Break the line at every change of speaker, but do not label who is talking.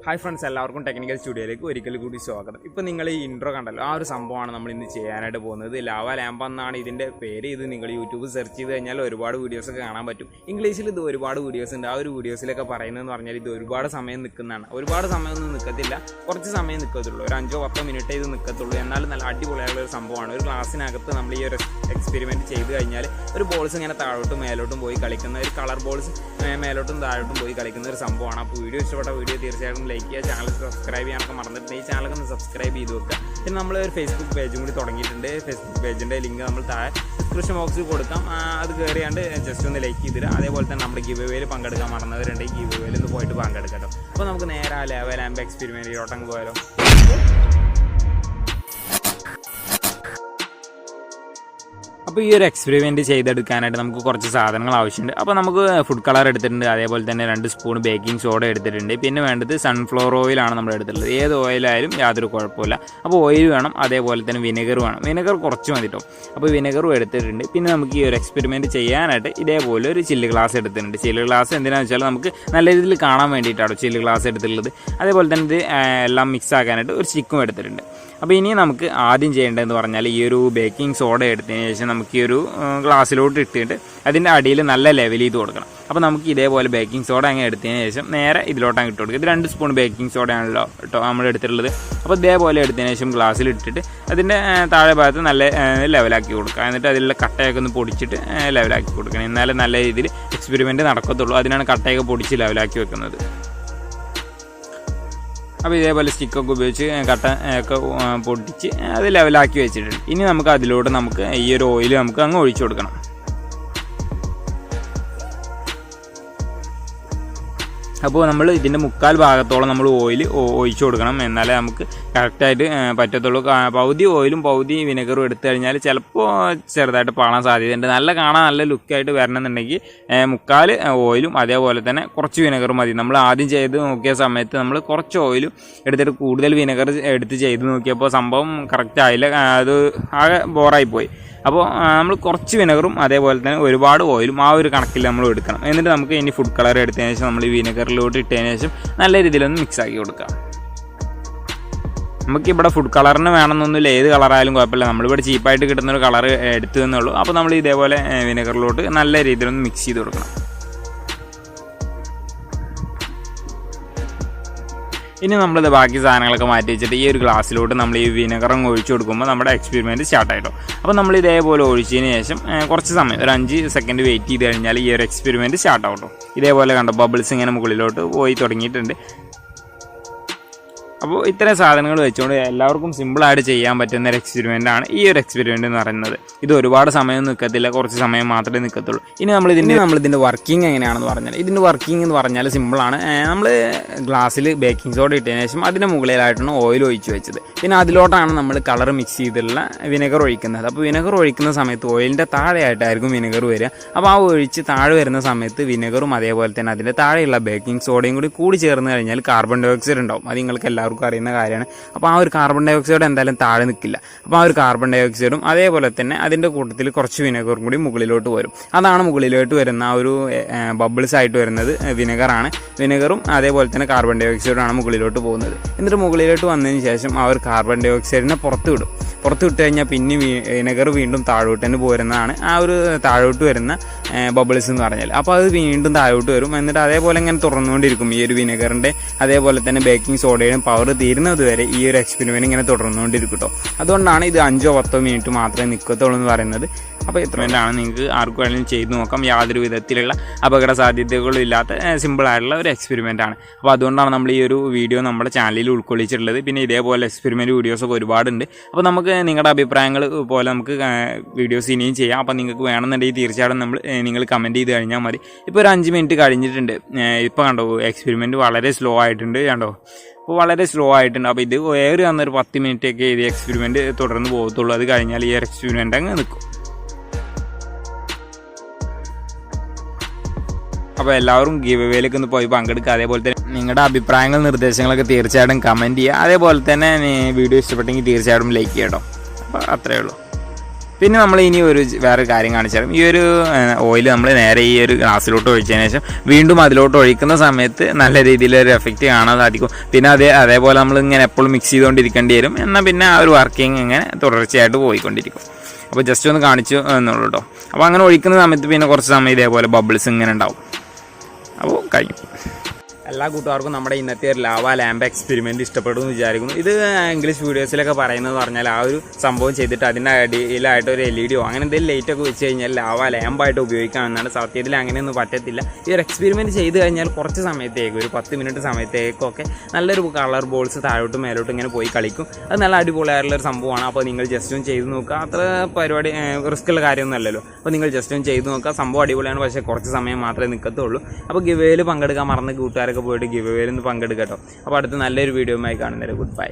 Hi friends, എല്ലാവർക്കും technical സ്റ്റുഡിയോയിലേക്ക് ഒരിക്കൽ കൂടി സ്വാഗതം. ഇപ്പോൾ നിങ്ങൾ ഈ ഇൻട്രോ കണ്ടല്ലോ, ആ ഒരു സംഭവമാണ് നമ്മൾ ഇന്ന് ചെയ്യാനായിട്ട് പോകുന്നത്. ലാവ ലാമ്പ് എന്നാണ് ഇതിൻ്റെ പേര്. ഇത് നിങ്ങൾ യൂട്യൂബ് സെർച്ച് ചെയ്ത് കഴിഞ്ഞാൽ ഒരുപാട് വീഡിയോസൊക്കെ കാണാൻ പറ്റും. ഇംഗ്ലീഷിൽ ഇത് ഒരുപാട് വീഡിയോസ് ഉണ്ട്. ആ ഒരു വീഡിയോസിലൊക്കെ പറയുന്നതെന്ന് പറഞ്ഞാൽ ഇത് ഒരുപാട് സമയം നിൽക്കുന്നതാണ്. ഒരുപാട് സമയമൊന്നും നിൽക്കത്തില്ല, കുറച്ച് സമയം നിൽക്കത്തുള്ളൂ. ഒരു 5-10 മിനിറ്റ് ഇത് നിൽക്കത്തുള്ളൂ. എന്നാലും നല്ല അടിപൊളിയായുള്ള ഒരു സംഭവമാണ്. ഒരു ഗ്ലാസ്സിനകത്ത് നമ്മൾ ഈ ഒരു എക്സ്പെരിമെൻറ്റ് ചെയ്ത് കഴിഞ്ഞാൽ ഒരു ബോൾസ് ഇങ്ങനെ താഴോട്ടും മേലോട്ടും പോയി കളിക്കുന്ന ഒരു കളർ ബോൾസ് മേലോട്ടും താഴോട്ടും പോയി കളിക്കുന്ന ഒരു സംഭവമാണ്. അപ്പോൾ വീഡിയോ ഇഷ്ടപ്പെട്ട വീഡിയോ തീർച്ചയായിട്ടും ലൈക്ക് ചെയ്യുക, ചാനൽ സബ്സ്ക്രൈബ് ചെയ്യാനൊക്കെ മറന്നിട്ടുണ്ട്. ഈ ചാനലൊക്കെ ഒന്ന് സബ്സ്ക്രൈബ് ചെയ്ത് വെക്കുക. പിന്നെ നമ്മൾ ഒരു ഫേസ്ബുക്ക് പേജും കൂടി തുടങ്ങിയിട്ടുണ്ട്. ഫേസ്ബുക്ക് പേജിൻ്റെ ലിങ്ക് നമ്മൾ താഴെ ഡിസ്ക്രിപ്ഷൻ ബോക്സിൽ കൊടുക്കാം. അത് കയറിയാണ്ട് ജസ്റ്റ് ഒന്ന് ലൈക്ക് ചെയ്തിട്ട് അതേപോലെ തന്നെ നമ്മുടെ ഗിവ് അവേയിൽ പങ്കെടുക്കാൻ മറന്നവരുണ്ട്. ഈ ഗിവ് അവേയിൽ ഒന്ന് പോയിട്ട് പങ്കെടുക്കട്ടോ. അപ്പോൾ നമുക്ക് നേരെ ആ ലാവ ലാമ്പ് എക്സ്പെരിമെൻറ്റിലോട്ടങ്ങ് പോയാലോ. അപ്പോൾ ഈ ഒരു എക്സ്പെരിമെൻറ്റ് ചെയ്തെടുക്കാനായിട്ട് നമുക്ക് കുറച്ച് സാധനങ്ങൾ ആവശ്യമുണ്ട്. അപ്പോൾ നമുക്ക് ഫുഡ് കളർ എടുത്തിട്ടുണ്ട്, അതേപോലെ തന്നെ 2 സ്പൂൺ ബേക്കിംഗ് സോഡ എടുത്തിട്ടുണ്ട്. പിന്നെ വേണ്ടത് സൺഫ്ലവർ ഓയിലാണ് നമ്മൾ എടുത്തിട്ടുള്ളത്. ഏത് ഓയിലായാലും യാതൊരു കുഴപ്പമില്ല. അപ്പോൾ ഓയിൽ വേണം, അതേപോലെ തന്നെ വിനെഗർ വേണം. വിനെഗർ കുറച്ച് മതി കേട്ടോ. അപ്പോൾ വിനെഗറും എടുത്തിട്ടുണ്ട്. പിന്നെ നമുക്ക് ഈ ഒരു എക്സ്പെരിമെൻറ്റ് ചെയ്യാനായിട്ട് ഇതേപോലെ ഒരു ചില്ല് ഗ്ലാസ് എടുത്തിട്ടുണ്ട്. ചില്ല് ഗ്ലാസ് എന്തിനാണെന്ന് വെച്ചാൽ നമുക്ക് നല്ല രീതിയിൽ കാണാൻ വേണ്ടിയിട്ടാണ് ചില്ല് ഗ്ലാസ് എടുത്തിട്ടുള്ളത്. അതേപോലെ തന്നെ ഇത് എല്ലാം മിക്സ് ആക്കാനായിട്ട് ഒരു സ്റ്റിക്കും എടുത്തിട്ടുണ്ട്. അപ്പോൾ ഇനി നമുക്ക് ആദ്യം ചെയ്യേണ്ടതെന്ന് പറഞ്ഞാൽ ഈ ഒരു ബേക്കിംഗ് സോഡ എടുത്തതിന് ശേഷം നമുക്ക് ഈ ഒരു ഗ്ലാസ്സിലോട്ട് ഇട്ടിട്ട് അതിൻ്റെ അടിയിൽ നല്ല ലെവൽ ചെയ്ത് കൊടുക്കണം. അപ്പോൾ നമുക്ക് ഇതേപോലെ ബേക്കിംഗ് സോഡ അങ്ങ് എടുത്തതിന് ശേഷം നേരെ ഇതിലോട്ടങ്ങ് ഇട്ട് കൊടുക്കുക. ഇത് 2 സ്പൂൺ ബേക്കിംഗ് സോഡയാണല്ലോ കേട്ടോ നമ്മൾ എടുത്തിട്ടുള്ളത്. അപ്പോൾ ഇതേപോലെ എടുത്തതിന് ശേഷം ഗ്ലാസ്സിൽ ഇട്ടിട്ട് അതിൻ്റെ താഴെ ഭാഗത്ത് നല്ല ലെവലാക്കി കൊടുക്കുക. എന്നിട്ട് അതിലുള്ള കട്ടയൊക്കെ ഒന്ന് പൊടിച്ചിട്ട് ലെവലാക്കി കൊടുക്കണം. എന്നാലും നല്ല രീതിയിൽ എക്സ്പെരിമെൻറ്റ് നടക്കത്തുള്ളൂ. അതിനാണ് കട്ടയൊക്കെ പൊടിച്ച് ലെവലാക്കി വെക്കുന്നത്. അപ്പോൾ ഇതേപോലെ സ്റ്റിക്കൊക്കെ ഉപയോഗിച്ച് കട്ട ഒക്കെ പൊട്ടിച്ച് അത് ലെവലാക്കി വെച്ചിട്ടുണ്ട്. ഇനി നമുക്ക് അതിലൂടെ ഈ ഒരു ഓയിൽ നമുക്ക് അങ്ങ് ഒഴിച്ചു കൊടുക്കണം. അപ്പോൾ നമ്മൾ ഇതിൻ്റെ 3/4 ഭാഗത്തോളം നമ്മൾ ഓയിൽ ഒഴിച്ചു കൊടുക്കണം. എന്നാലേ നമുക്ക് കറക്റ്റായിട്ട് പറ്റത്തുള്ളൂ. പകുതി ഓയിലും പകുതി വിനെഗറും എടുത്തു കഴിഞ്ഞാൽ ചിലപ്പോൾ ചെറുതായിട്ട് പാളാൻ സാധ്യതയുണ്ട്. കാണാൻ നല്ല ലുക്കായിട്ട് വരണമെന്നുണ്ടെങ്കിൽ 3/4 ഓയിലും അതേപോലെ തന്നെ കുറച്ച് വിനെഗറും മതി. നമ്മൾ ആദ്യം ചെയ്ത് നോക്കിയ സമയത്ത് നമ്മൾ കുറച്ച് ഓയിലും എടുത്തിട്ട് കൂടുതൽ വിനെഗർ എടുത്ത് ചെയ്ത് നോക്കിയപ്പോൾ സംഭവം കറക്റ്റ് ആയില്ല. അത് ആകെ ബോറായിപ്പോയി. അപ്പോൾ നമ്മൾ കുറച്ച് വിനെഗറും അതേപോലെ തന്നെ ഒരുപാട് ഓയിലും ആ ഒരു കണക്കിൽ നമ്മൾ എടുക്കണം. എന്നിട്ട് നമുക്ക് ഇനി ഫുഡ് കളർ എടുത്തതിന് ശേഷം നമ്മൾ ഈ വിനെഗറിലോട്ട് ഇട്ടതിന് ശേഷം നല്ല രീതിയിലൊന്ന് മിക്സ് ആക്കി കൊടുക്കാം. നമുക്കിവിടെ ഫുഡ് കളറിന് വേണമെന്നൊന്നുമില്ല, ഏത് കളറായാലും കുഴപ്പമില്ല. നമ്മളിവിടെ ചീപ്പായിട്ട് കിട്ടുന്നൊരു കളർ എടുത്തു എന്നുള്ളൂ. അപ്പോൾ നമ്മൾ ഇതേപോലെ വിനെഗറിലോട്ട് നല്ല രീതിയിലൊന്ന് മിക്സ് ചെയ്ത് കൊടുക്കണം. ഇനി നമ്മളിത് ബാക്കി സാധനങ്ങളൊക്കെ മാറ്റി വെച്ചിട്ട് ഈ ഒരു ഗ്ലാസ്സിലോട്ട് നമ്മൾ ഈ വിനെഗറും ഒഴിച്ചു കൊടുക്കുമ്പോൾ നമ്മുടെ എക്സ്പെരിമെൻറ്റ് സ്റ്റാർട്ടായിട്ടോ. അപ്പോൾ നമ്മൾ ഇതേപോലെ ഒഴിച്ചതിന് ശേഷം കുറച്ച് സമയം ഒരു 5 സെക്കൻഡ് വെയിറ്റ് ചെയ്ത് കഴിഞ്ഞാൽ ഈ ഒരു എക്സ്പെരിമെൻറ്റ് സ്റ്റാർട്ടാവട്ടോ. ഇതേപോലെ കണ്ടോ, ബബിൾസ് ഇങ്ങനെ മുകളിലോട്ട് പോയി തുടങ്ങിയിട്ടുണ്ട്. അപ്പോൾ ഇത്തരം സാധനങ്ങൾ വെച്ചുകൊണ്ട് എല്ലാവർക്കും സിമ്പിളായിട്ട് ചെയ്യാൻ പറ്റുന്ന ഒരു എക്സ്പെരിമെൻ്റാണ് ഈ ഒരു എക്സ്പെരിമെൻ്റ് എന്ന് പറയുന്നത്. ഇത് ഒരുപാട് സമയം നിൽക്കത്തില്ല, കുറച്ച് സമയം മാത്രമേ നിൽക്കത്തുള്ളൂ. ഇനി നമ്മളിതിൻ്റെ വർക്കിംഗ് എങ്ങനെയാണെന്ന് പറഞ്ഞാൽ, ഇതിൻ്റെ വർക്കിംഗ് എന്ന് പറഞ്ഞാൽ സിമ്പിളാണ്. നമ്മൾ ഗ്ലാസ്സിൽ ബേക്കിംഗ് സോഡ ഇട്ടതിന് ശേഷം അതിൻ്റെ മുകളിലായിട്ടാണ് ഓയിൽ ഒഴിച്ച് വെച്ചത്. പിന്നെ അതിലോട്ടാണ് നമ്മൾ കളർ മിക്സ് ചെയ്തിട്ടുള്ള വിനെഗർ ഒഴിക്കുന്നത്. അപ്പോൾ വിനെഗർ ഒഴിക്കുന്ന സമയത്ത് ഓയിലിൻ്റെ താഴെയായിട്ടായിരിക്കും വിനെഗർ വരിക. അപ്പോൾ ആ ഒഴിച്ച് താഴെ വരുന്ന സമയത്ത് വിനെഗറും അതേപോലെ തന്നെ അതിൻ്റെ താഴെയുള്ള ബേക്കിംഗ് സോഡയും കൂടി ചേർന്ന് കഴിഞ്ഞാൽ കാർബൺ ഡൈ ഓക്സൈഡ് ഉണ്ടാവും. അത് നിങ്ങൾക്ക് എല്ലാവർക്കും അറിയുന്ന കാര്യമാണ്. അപ്പോൾ ആ ഒരു കാർബൺ ഡൈ ഓക്സൈഡ് എന്തായാലും താഴെ നിൽക്കില്ല. അപ്പോൾ ആ ഒരു കാർബൺ ഡൈ ഓക്സൈഡും അതേപോലെ തന്നെ അതിൻ്റെ കൂട്ടത്തിൽ കുറച്ച് വിനെഗറും കൂടി മുകളിലോട്ട് വരും. അതാണ് മുകളിലോട്ട് വരുന്ന ആ ഒരു ബബിൾസ് ആയിട്ട് വരുന്നത് വിനെഗറാണ്. വിനെഗറും അതേപോലെ തന്നെ കാർബൺ ഡൈ ഓക്സൈഡാണ് മുകളിലോട്ട് പോകുന്നത്. എന്നിട്ട് മുകളിലോട്ട് വന്നതിന് ശേഷം ആ ഒരു കാർബൺ ഡൈ ഓക്സൈഡിനെ പുറത്ത് വിട്ട് കഴിഞ്ഞാൽ പിന്നെ വിനെഗർ വീണ്ടും താഴോട്ട് തന്നെ പോരുന്നതാണ് ആ ഒരു താഴോട്ട് വരുന്ന ബബിൾസ് എന്ന് പറഞ്ഞാൽ. അപ്പോൾ അത് വീണ്ടും താഴോട്ട് വരും. എന്നിട്ട് അതേപോലെ ഇങ്ങനെ തുറന്നുകൊണ്ടിരിക്കും. ഈ ഒരു വിനെഗറിൻ്റെ അതേപോലെ തന്നെ ബേക്കിംഗ് സോഡയുടെയും പവർ തീരുന്നത് വരെ ഈ ഒരു എക്സ്പെരിമെൻറ്റ് ഇങ്ങനെ തുടർന്നുകൊണ്ടിരിക്കും കേട്ടോ. അതുകൊണ്ടാണ് ഇത് 5-10 മിനിറ്റ് മാത്രമേ നിൽക്കത്തുള്ളൂ എന്ന് പറയുന്നത്. അപ്പോൾ ഇത്രയാണ്, നിങ്ങൾക്ക് ആർക്കും വേണമെങ്കിലും ചെയ്ത് നോക്കാം. യാതൊരു വിധത്തിലുള്ള അപകട സാധ്യതകളും ഇല്ലാത്ത സിമ്പിളായിട്ടുള്ള ഒരു എക്സ്പെരിമെൻറ്റാണ്. അപ്പോൾ അതുകൊണ്ടാണ് നമ്മൾ ഈ ഒരു വീഡിയോ നമ്മുടെ ചാനലിൽ ഉൾക്കൊള്ളിച്ചിട്ടുള്ളത്. പിന്നെ ഇതേപോലെ എക്സ്പെരിമെൻറ്റ് വീഡിയോസൊക്കെ ഒരുപാടുണ്ട്. അപ്പോൾ നമുക്ക് നിങ്ങളുടെ അഭിപ്രായങ്ങൾ പോലെ നമുക്ക് വീഡിയോസ് ഇനിയും ചെയ്യാം. അപ്പോൾ നിങ്ങൾക്ക് വേണമെന്നുണ്ടെങ്കിൽ തീർച്ചയായിട്ടും നിങ്ങൾ കമൻറ്റ് ചെയ്ത് കഴിഞ്ഞാൽ മതി. ഇപ്പോൾ ഒരു 5 മിനിറ്റ് കഴിഞ്ഞിട്ടുണ്ട്. ഇപ്പോൾ കണ്ടോ, എക്സ്പെരിമെൻറ്റ് വളരെ സ്ലോ ആയിട്ടുണ്ട്. കണ്ടോ, അപ്പോൾ വളരെ സ്ലോ ആയിട്ടുണ്ട്. അപ്പോൾ ഇത് ഒരു 10 മിനിറ്റൊക്കെ ഇത് എക്സ്പെരിമെൻറ്റ് തുടർന്ന് പോകത്തുള്ളൂ. അത് കഴിഞ്ഞാൽ ഈ എക്സ്പെരിമെൻറ്റ് അങ്ങ് നിൽക്കും. അപ്പോൾ എല്ലാവരും ഗീവ് അവേയിലേക്ക് ഒന്ന് പോയി പങ്കെടുക്കുക. അതേപോലെ തന്നെ നിങ്ങളുടെ അഭിപ്രായങ്ങൾ നിർദ്ദേശങ്ങളൊക്കെ തീർച്ചയായിട്ടും കമൻറ്റ് ചെയ്യുക. അതേപോലെ തന്നെ വീഡിയോ ഇഷ്ടപ്പെട്ടെങ്കിൽ തീർച്ചയായിട്ടും ലൈക്ക് ചെയ്യട്ടോ. അപ്പോൾ അത്രയേ ഉള്ളൂ. പിന്നെ നമ്മൾ ഇനി വേറെ കാര്യം കാണിച്ചാലും ഈ ഒരു ഓയിൽ നമ്മൾ നേരെ ഈ ഒരു ഗ്ലാസ്സിലോട്ട് ഒഴിച്ചതിന് ശേഷം വീണ്ടും അതിലോട്ട് ഒഴിക്കുന്ന സമയത്ത് നല്ല രീതിയിലൊരു എഫക്റ്റ് കാണാൻ സാധിക്കും. പിന്നെ അതേപോലെ നമ്മൾ ഇങ്ങനെ എപ്പോഴും മിക്സ് ചെയ്തുകൊണ്ടിരിക്കേണ്ടി വരും. എന്നാൽ പിന്നെ ആ ഒരു വർക്കിംഗ് ഇങ്ങനെ തുടർച്ചയായിട്ട് പോയിക്കൊണ്ടിരിക്കും. അപ്പോൾ ജസ്റ്റ് ഒന്ന് കാണിച്ചു എന്നുള്ളൂ കേട്ടോ. അപ്പോൾ അങ്ങനെ ഒഴിക്കുന്ന സമയത്ത് പിന്നെ കുറച്ച് സമയം ഇതേപോലെ ബബിൾസ് ഇങ്ങനെ ഉണ്ടാവും. അപ്പോൾ കഴിഞ്ഞു. എല്ലാ കൂട്ടുകാർക്കും നമ്മുടെ ഇന്നത്തെ ഒരു ലാവ ലാമ്പ് എക്സ്പെരിമെൻറ്റ് ഇഷ്ടപ്പെടുമെന്ന് വിചാരിക്കുന്നു. ഇത് ഇംഗ്ലീഷ് വീഡിയോസിലൊക്കെ പറയുന്നത് പറഞ്ഞാൽ ആ ഒരു സംഭവം ചെയ്തിട്ട് അതിൻ്റെ അടിയിലായിട്ട് ഒരു LED അങ്ങനെ എന്തെങ്കിലും ലൈറ്റൊക്കെ വെച്ച് കഴിഞ്ഞാൽ ലാവ ലാമ്പായിട്ട് ഉപയോഗിക്കാമെന്നാണ്. സത്യത്തിൽ അങ്ങനെയൊന്നും പറ്റത്തില്ല. ഈ ഒരു എക്സ്പെരിമെൻറ്റ് ചെയ്ത് കഴിഞ്ഞാൽ കുറച്ച് സമയത്തേക്ക് ഒരു 10 മിനിറ്റ് സമയത്തേക്കൊക്കെ നല്ലൊരു കളർ ബോൾസ് താഴോട്ടും മേലോട്ടും ഇങ്ങനെ പോയി കളിക്കും. അത് നല്ല അടിപൊളിയായിട്ടുള്ളൊരു സംഭവമാണ്. അപ്പോൾ നിങ്ങൾ ജസ്റ്റ് ഒന്ന് ചെയ്ത് നോക്കുക. അത്ര പരിപാടി റിസ്ക്കുള്ള കാര്യമൊന്നും അല്ലല്ലോ. അപ്പോൾ നിങ്ങൾ ജസ്റ്റ് ഒന്ന് ചെയ്ത് നോക്കുക. സംഭവം അടിപൊളിയാണ്. പക്ഷേ കുറച്ച് സമയം മാത്രമേ നിൽക്കത്തുള്ളൂ. അപ്പോൾ ഗിവേയിൽ പങ്കെടുക്കാൻ മറന്ന് കൂട്ടുകാരൊക്കെ പോയിട്ട് ഗിവേയിൽ നിന്ന് പങ്കെടുക്കട്ടോ. അപ്പോൾ അടുത്ത് നല്ലൊരു വീഡിയോയുമായി കാണുന്നവരെ ഗുഡ് ബൈ.